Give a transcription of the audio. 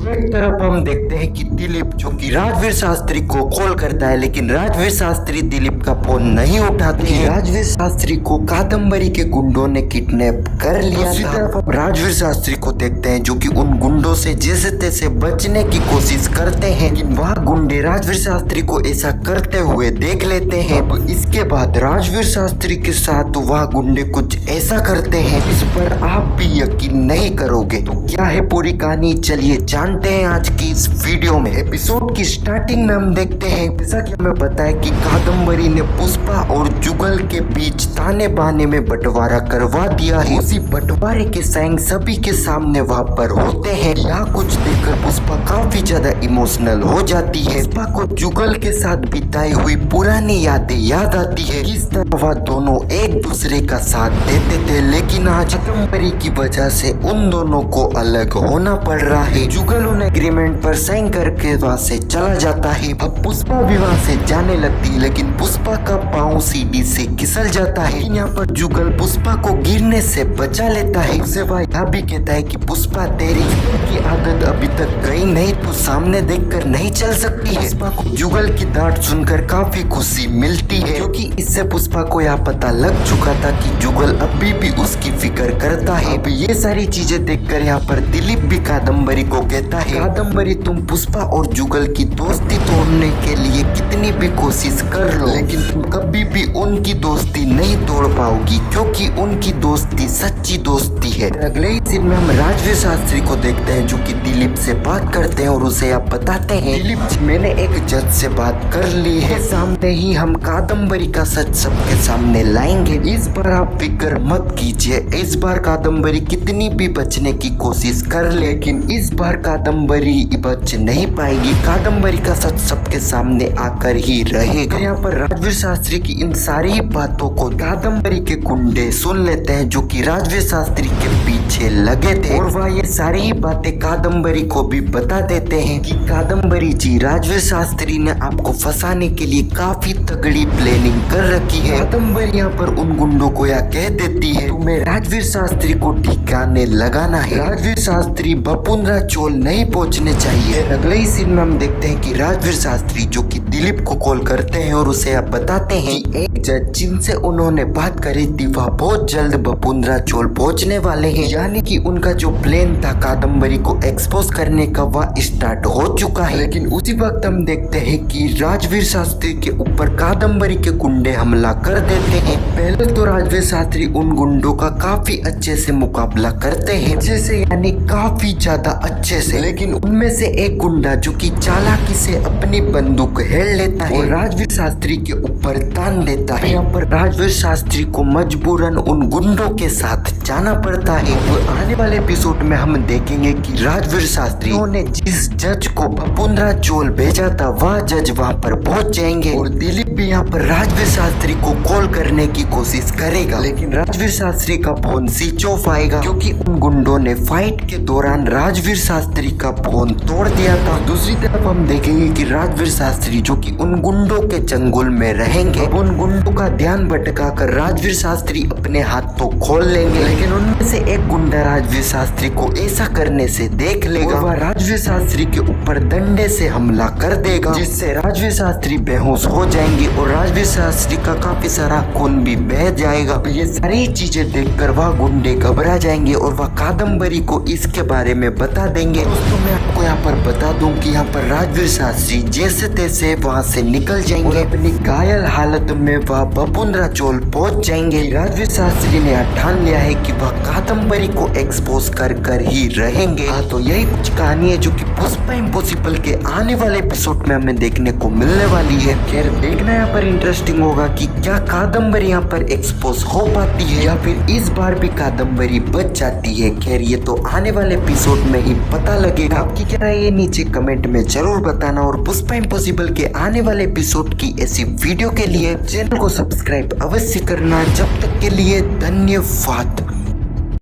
एक तरफ हम देखते हैं कि दिलीप जो कि राजवीर शास्त्री को कॉल करता है, लेकिन राजवीर शास्त्री दिलीप का फोन नहीं उठाते हैं। राजवीर शास्त्री को कादम्बरी के गुंडों ने किडनैप कर लिया था। तरफ हम राजवीर शास्त्री को देखते हैं जो कि उन गुंडों से जैसे तैसे बचने की कोशिश करते हैं, लेकिन वह गुंडे राजवीर शास्त्री को ऐसा करते हुए देख लेते हैं। तो इसके बाद राजवीर शास्त्री के साथ वह गुंडे कुछ ऐसा करते हैं इस पर आप भी यकीन नहीं करोगे। तो क्या है पूरी कहानी, चलिए जानते हैं आज की इस वीडियो में। एपिसोड की स्टार्टिंग में हम देखते हैं, जैसा कि हमें पता है कि कादम्बरी ने पुष्पा और जुगल के बीच ताने बाने में बंटवारा करवा दिया है। उसी बंटवारे के साइन सभी के सामने वहाँ पर होते हैं। यहाँ कुछ देखकर पुष्पा काफी ज्यादा इमोशनल हो जाती है। पुष्पा को जुगल के साथ बिताई हुई पुरानी यादें याद आती है, किस तरह वह दोनों एक दूसरे का साथ देते थे, लेकिन आज कादम्बरी की वजह से उन दोनों को अलग होना पड़ रहा है। जुगल उन एग्रीमेंट पर साइन करके वहाँ से चला जाता है। अब पुष्पा भी वहाँ से जाने लगती है, लेकिन पुष्पा का पाँव सीढ़ी से फिसल जाता है। यहाँ पर जुगल पुष्पा को गिरने से बचा लेता है। उसे वह यह भी कहता है कि पुष्पा तेरी की आदत अभी तक गई नहीं, तो सामने देखकर नहीं चल सकती है। पुष्पा को जुगल की डांट सुनकर काफी खुशी मिलती है, क्योंकि इससे पुष्पा को यह पता लग चुका था कि जुगल अभी भी उसकी फिक्र करता है। अब ये सारी चीजें देखकर यहाँ पर दिलीप भी कादम्बरी को कहता है, कादम्बरी तुम पुष्पा और जुगल की दोस्ती तोड़ने के लिए कितनी भी कोशिश कर लो, लेकिन तुम कभी भी उनकी दोस्ती नहीं तोड़ पाओगी, क्योंकि उनकी दोस्ती सच्ची दोस्ती है। अगले ही सीन में हम राजवीर शास्त्री को देखते हैं जो कि दिलीप से बात करते हैं और उसे आप बताते हैं, दिलीप जी मैंने एक जज से बात कर ली है, सामने ही हम कादम्बरी का सच सबके सामने लाएंगे। इस बार आप फिक्र मत कीजिए, इस बार कादम्बरी कितनी भी बचने की कोशिश कर, लेकिन इस बार कादम्बरी बच नहीं पाएगी। कादम्बरी का सच सबके सामने आकर ही रहेगा। यहाँ पर राजवीर शास्त्री की इन सारी बातों को कादम्बरी के गुंडे सुन लेते हैं जो कि राजवीर शास्त्री के पीछे लगे थे, और वह ये सारी बातें कादम्बरी को भी बता देते हैं कि कादम्बरी जी राजवीर शास्त्री ने आपको फंसाने के लिए काफी तगड़ी प्लानिंग कर रखी है। कादम्बरी यहाँ पर उन गुंडों को यह कह देती है, तुम्हें राजवीर शास्त्री को ठिकाने लगाना है, राजवीर शास्त्री बपुंद्रा चोल नहीं पहुंचने चाहिए। अगले ही सीन में हम देखते हैं कि राजवीर शास्त्री जो कि दिलीप को कॉल करते हैं और उसे आप बताते हैं कि एक जज जिनसे उन्होंने बात करी थी वह बहुत जल्द बपुंद्रा चोल पहुंचने वाले हैं, यानी कि उनका जो प्लान था कादम्बरी को एक्सपोज करने का वह स्टार्ट हो चुका है। लेकिन उसी वक्त हम देखते हैं कि राजवीर शास्त्री के ऊपर कादम्बरी के गुंडे हमला कर देते हैं। पहले तो राजवीर शास्त्री उन गुंडों का काफी अच्छे से मुकाबला करते हैं, जैसे यानी काफी ज्यादा अच्छे से, लेकिन उनमें से एक गुंडा जो कि चालाकी से अपनी बंदूक हेल लेता है और राजवीर शास्त्री के ऊपर तान देता है। यहाँ पर राजवीर शास्त्री को मजबूरन उन गुंडों के साथ जाना पड़ता है। और आने वाले एपिसोड में हम देखेंगे कि राजवीर शास्त्री ने जिस जज को बपुंद्रा चोल भेजा था वह जज वहाँ पर पहुँच जाएंगे, और दिलीप भी यहाँ पर राजवीर शास्त्री को कॉल करने की कोशिश करेगा, लेकिन राजवीर शास्त्री का फोन स्विच ऑफ आएगा, क्योंकि उन गुंडों ने फाइट के दौरान राजवीर शास्त्री का फोन तोड़ दिया था। दूसरी तरफ हम देखेंगे कि राजवीर शास्त्री जो कि उन गुंडों के चंगुल में रहेंगे, उन गुंडों का ध्यान भटका कर राजवीर शास्त्री अपने हाथ तो खोल लेंगे, लेकिन उनमें से एक गुंडा राजवीर शास्त्री को ऐसा करने से देख लेगा, वह राजवीर शास्त्री के ऊपर डंडे से हमला कर देगा, जिससे राजवीर शास्त्री बेहोश हो जाएंगे और राजवीर शास्त्री का काफी सारा खून भी बह जाएगा। ये सारी चीजें देखकर वह गुंडे घबरा जाएंगे और वह कादम्बरी को इसके बारे में बता देंगे। दोस्तों मैं आपको यहाँ पर बता दूं कि यहाँ पर राजवीर शास्त्री जैसे तैसे वहाँ से निकल जाएंगे, अपनी घायल हालत में वह बपुंद्रा चोल पहुँच जाएंगे। राजवीर शास्त्री ने ठान लिया है कि वह कादम्बरी को एक्सपोज कर ही रहेंगे। हाँ तो यही कुछ कहानी है जो कि पुष्पा इम्पॉसिबल के आने वाले एपिसोड में हमें देखने को मिलने वाली है। खैर देखना यहाँ पर इंटरेस्टिंग होगा कि क्या कादम्बरी यहाँ पर एक्सपोज हो पाती है या फिर इस बार भी कादम्बरी बच जाती है। खैर ये तो आने वाले एपिसोड में ही पता लगेगा। आपकी क्या राय है नीचे कमेंट में जरूर बताना, और पुष्पा इम्पॉसिबल के आने वाले एपिसोड की ऐसी वीडियो के लिए चैनल को सब्सक्राइब अवश्य करना। जब तक के लिए धन्यवाद।